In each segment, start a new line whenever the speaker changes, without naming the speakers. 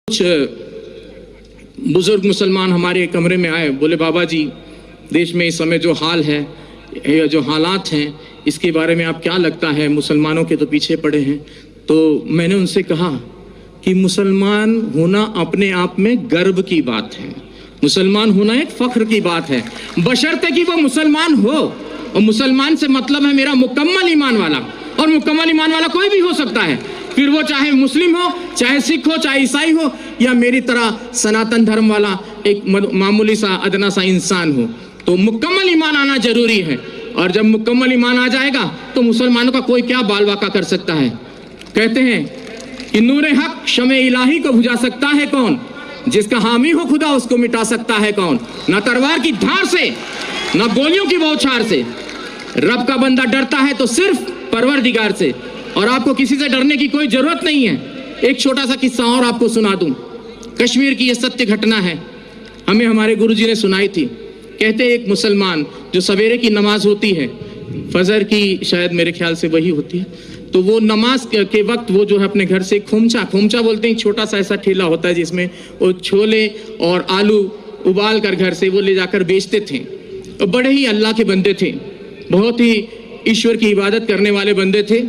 कुछ बुजुर्ग मुसलमान हमारे कमरे में आए, बोले बाबा जी देश में इस समय जो हाल है, जो हालात हैं, इसके बारे में आप क्या लगता है, मुसलमानों के तो पीछे पड़े हैं। तो मैंने उनसे कहा कि मुसलमान होना अपने आप में गर्व की बात है, मुसलमान होना एक फख्र की बात है, बशर्ते कि वो मुसलमान हो। और मुसलमान से मतलब है मेरा मुकम्मल ईमान वाला, और मुकम्मल ईमान वाला कोई भी हो सकता है, फिर वो चाहे मुस्लिम हो, चाहे सिख हो, चाहे ईसाई हो, या मेरी तरह सनातन धर्म वाला एक मामूली सा अदना सा इंसान हो। तो मुकम्मल ईमान आना जरूरी है, और जब मुकम्मल ईमान आ जाएगा तो मुसलमानों का कोई क्या बाल वाका कर सकता है। कहते हैं कि नूरे हक शमे इलाही को बुझा सकता है कौन, जिसका हामी हो खुदा उसको मिटा सकता है कौन। ना तलवार की धार से, ना गोलियों की बौछार से, रब का बंदा डरता है तो सिर्फ परवरदिगार से, और आपको किसी से डरने की कोई जरूरत नहीं है। एक छोटा सा किस्सा और आपको सुना दूं, कश्मीर की यह सत्य घटना है, हमें हमारे गुरुजी ने सुनाई थी। कहते एक मुसलमान जो सवेरे की नमाज होती है, फजर की शायद मेरे ख्याल से वही होती है, तो वो नमाज के वक्त वो जो है अपने घर से खोमचा बोलते हैं, छोटा सा ऐसा ठेला होता है जिसमें वो छोले और आलू उबाल कर घर से वो ले जाकर बेचते थे। तो बड़े ही अल्लाह के बंदे थे, बहुत ही ईश्वर की इबादत करने वाले बंदे थे।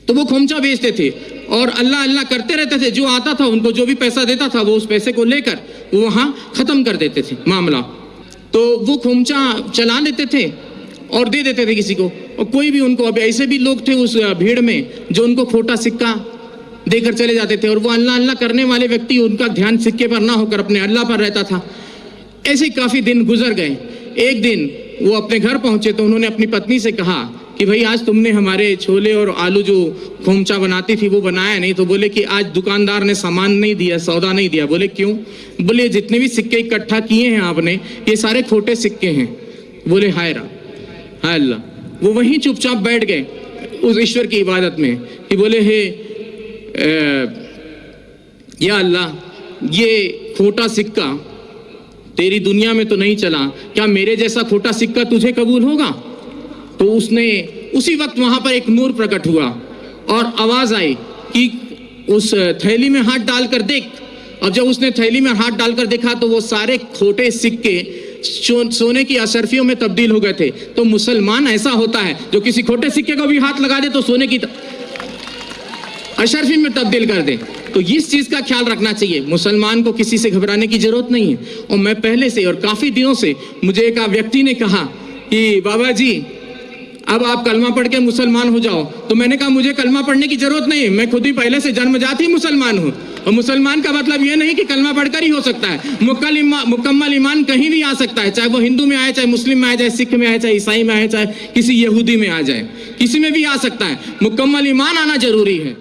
तो वो खोमचा बेचते थे और अल्लाह अल्लाह करते रहते थे। जो आता था उनको जो भी पैसा देता था वो उस पैसे को लेकर वो वहाँ खत्म कर देते थे मामला। तो वो खोमचा चला लेते थे और दे देते थे किसी को, और कोई भी उनको, अब ऐसे भी लोग थे उस भीड़ में जो उनको खोटा सिक्का देकर चले जाते थे, और वो अल्लाह अल्लाह करने वाले व्यक्ति, उनका ध्यान सिक्के पर ना होकर अपने अल्लाह पर रहता था। ऐसे काफ़ी दिन गुजर गए। एक दिन वो अपने घर पहुंचे तो उन्होंने अपनी पत्नी से कहा कि भाई आज तुमने हमारे छोले और आलू जो खोमचा बनाती थी वो बनाया नहीं। तो बोले कि आज दुकानदार ने सामान नहीं दिया, सौदा नहीं दिया। बोले क्यों? बोले जितने भी सिक्के इकट्ठा किए हैं आपने ये सारे खोटे सिक्के हैं। बोले हाय अल्लाह। वो वहीं चुपचाप बैठ गए उस ईश्वर की इबादत में कि बोले हे या अल्लाह, ये खोटा सिक्का तेरी दुनिया में तो नहीं चला, क्या मेरे जैसा खोटा सिक्का तुझे कबूल होगा? तो उसने उसी वक्त वहां पर एक नूर प्रकट हुआ और आवाज आई कि उस थैली में हाथ डालकर देख। अब जब उसने थैली में हाथ डालकर देखा तो वो सारे खोटे सिक्के सोने की अशर्फियों में तब्दील हो गए थे। तो मुसलमान ऐसा होता है जो किसी खोटे सिक्के को भी हाथ लगा दे तो सोने की अशर्फी में तब्दील कर दे। तो इस चीज का ख्याल रखना चाहिए, मुसलमान को किसी से घबराने की जरूरत नहीं है। और मैं पहले से और काफी दिनों से, मुझे एक व्यक्ति ने कहा कि बाबा जी अब आप कलमा पढ़ के मुसलमान हो जाओ। तो मैंने कहा मुझे कलमा पढ़ने की जरूरत नहीं, मैं खुद ही पहले से जन्मजात ही मुसलमान हूँ। और मुसलमान का मतलब ये नहीं कि कलमा पढ़कर ही हो सकता है, मुकम्मल ईमान कहीं भी आ सकता है, चाहे वो हिंदू में आए, चाहे मुस्लिम में आए, चाहे सिख में आए, चाहे ईसाई में आए, चाहे किसी यहूदी में आ जाए, किसी में भी आ सकता है। मुकम्मल ईमान आना जरूरी है।